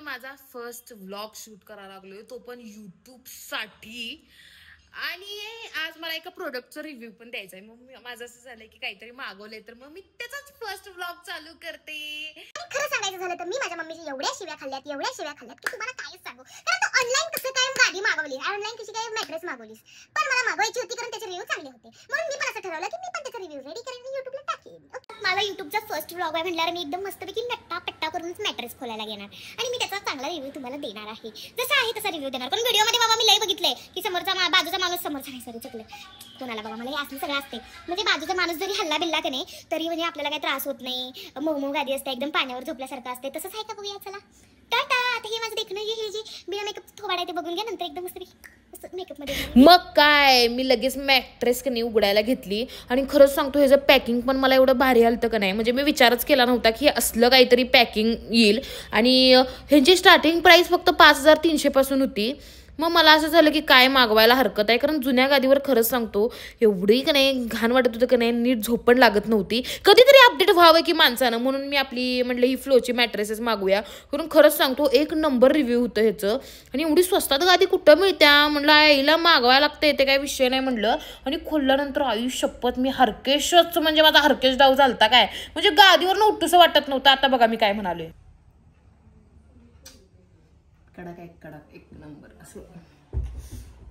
माझा first vlog shoot करायला लागलोय, तो पण YouTube साठी. आणि आज मला एका प्रोडक्टचा रिव्ह्यू पण द्यायचा आहे. मग माझं असं झालंय की काहीतरी मागवलंय, तर मग मी त्याचाच फर्स्ट व्लॉग चालू करते. खरं सांगायचं झालं तर मी माझ्या मम्मीची एवढ्या शिव्या खाल्ल्यात की तुम्हाला काहीच सांगू. कारण तू ऑनलाईन कसं काय गाडी मागवली, ऑनलाईन कशी काय मॅट्रेस मागवलीस, पण मला मागवायची होती कारण त्याचे रिव्ह्यू चांगले होते. म्हणून मी पण असं ठरवलं की मी पण त्याचा रिव्ह्यू रेडी करेन आणि YouTubeला टाकेन. माझा YouTubeचा फर्स्ट व्लॉग आहे म्हटल्यावर मी एकदम मस्तपैकी नट्टा करूनच मॅट्रेस खोलायला घेणार आणि मी त्याचा चांगला रिव्ह्यू तुम्हाला देणार आहे. जसा आहे तसा रिव्ह्यू देणार. पण व्हिडिओमध्ये बाबा मी लई बघितलंय की समोरचा बाजूचा माणूस समोरचा नाही, सॉरी चुकले कोणाला बघा, मला हे असलं सगळं असते. म्हणजे बाजूचा माणूस जरी हल्ला बिल्ला का नाही तरी म्हणजे आपल्याला काही त्रास होत नाही, मऊ गादी असते, एकदम पाण्यावर झोपल्यासारखं असते. तसंच आहे का बघूया, चला टाटा. आता हे माझं देखणं हे जी बिना मेकअप थोबाड आहे ते बघून घ्या, नंतर एकदम मस्त मेकअप मध्ये. मग काय, मी लगेच मॅट्रेस कनी उघडायला घेतली आणि खरंच सांगतो ह्याचं पॅकिंग पण मला एवढं भारी आलतं का नाही. म्हणजे मी विचारच केला नव्हता की असलं काहीतरी पॅकिंग येईल. आणि ह्यांची स्टार्टिंग प्राइस फक्त 5300 पासून होती. मग मला असं झालं की काय मागवायला हरकत आहे, कारण जुन्या गादीवर खरंच सांगतो एवढी का नाही घाण वाटत होतं का नाही, नीट झोप पण लागत नव्हती. कधीतरी अपडेट व्हावं की माणसानं, म्हणून मी आपली म्हटलं ही फ्लोची मॅट्रेसेस मागूया. म्हणून खरंच सांगतो एक नंबर रिव्ह्यू होतं ह्याचं. आणि एवढी स्वस्तात गादी कुठं मिळत्या म्हणलं, आईला मागवायला लागतं, ते काय विषय नाही म्हणलं. आणि खोलल्यानंतर आई शपथ मी हरकेशच, म्हणजे माझा हरकेश डाव झालता काय, म्हणजे गादीवरनं उठूसं वाटत नव्हतं. आता बघा मी काय म्हणालोय, कडक एक नंबर. असं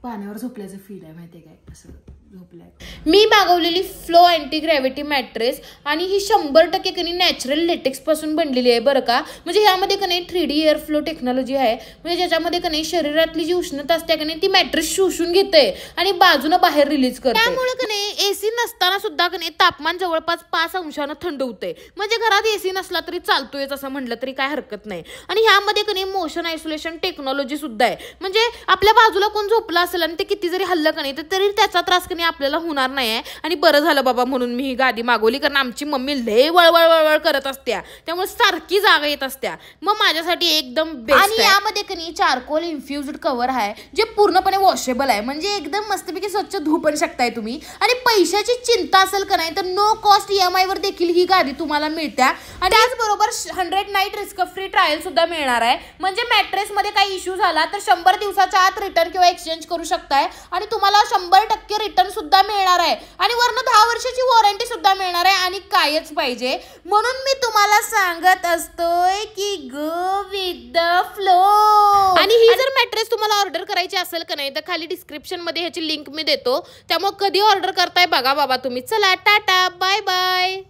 पाण्यावर झोपल्याचं फील आहे, माहितीये काय, असं झोपलाय. मी मागवलेली फ्लो अँटी ग्रॅव्हिटी मॅट्रेस आणि ही 100% कनी नॅचरल लेटेक्स पासून बनलेली आहे बरं का. म्हणजे ह्यामध्ये कनी 3D एअर फ्लो टेक्नॉलॉजी आहे. म्हणजे ज्याच्यामध्ये कनी शरीरातली जी उष्णता असते कनी ती मॅट्रेस शोषून घेते आणि बाजूनं बाहेर रिलीज करते. त्यामुळे कनी एसी नसताना सुद्धा कनी तापमान जवळपास 5 अंशानं थंड होते. म्हणजे घरात एसी नसला तरी चालतोय असं म्हटलं तरी काय हरकत नाही. आणि ह्यामध्ये कनी मोशन आयसोलेशन टेक्नॉलॉजी सुद्धा आहे. म्हणजे आपल्या बाजूला कोण झोपला असेल आणि ते किती जरी हल्लं कनी तरी त्याचा त्रास कनी आपल्याला होणार नाही आहे. आणि बरं झालं बाबा म्हणून मी ही गादी मागवली, कारण आमची मम्मी लय वळवळ करत असत्या, त्यामुळे सारखी जागा येत असत्या. मग माझ्यासाठी एकदम बेस्ट. आणि यामध्ये कनी चारकोल इन्फ्युज्ड कव्हर आहे जे पूर्णपणे वॉशेबल आहे. म्हणजे एकदम मस्तपैकी स्वच्छ धुवू पण शकताय तुम्ही. आणि पैशाची चिंता असेल का नाही तर नो कॉस्ट EMI वर देखील ही गादी तुम्हाला मिळत्या. आणि त्याचबरोबर 100 नाईट रिस्क फ्री ट्रायल सुद्धा मिळणार आहे. म्हणजे मॅट्रेस मध्ये काही इश्यू झाला तर 100 दिवसाच्या आत रिटर्न किंवा एक्सचेंज करू शकताय. आणि तुम्हाला 100% रिटर्न सुद्धा मिळणार आहे. आणि वरनं 10 वर्षाची वॉरंटी सुद्धा मिळणार आहे. आणि कायच पाहिजे, म्हणून मी तुम्हाला सांगत असतोय की गो विथ द फ्लो. आणि ही जर मॅट्रेस तुम्हाला ऑर्डर करायची असेल का नाही तर खाली डिस्क्रिप्शन मध्ये ह्याची लिंक मी देतो, त्यामुळे कधी ऑर्डर करताय बघा बाबा तुम्ही. चला टाटा बाय बाय.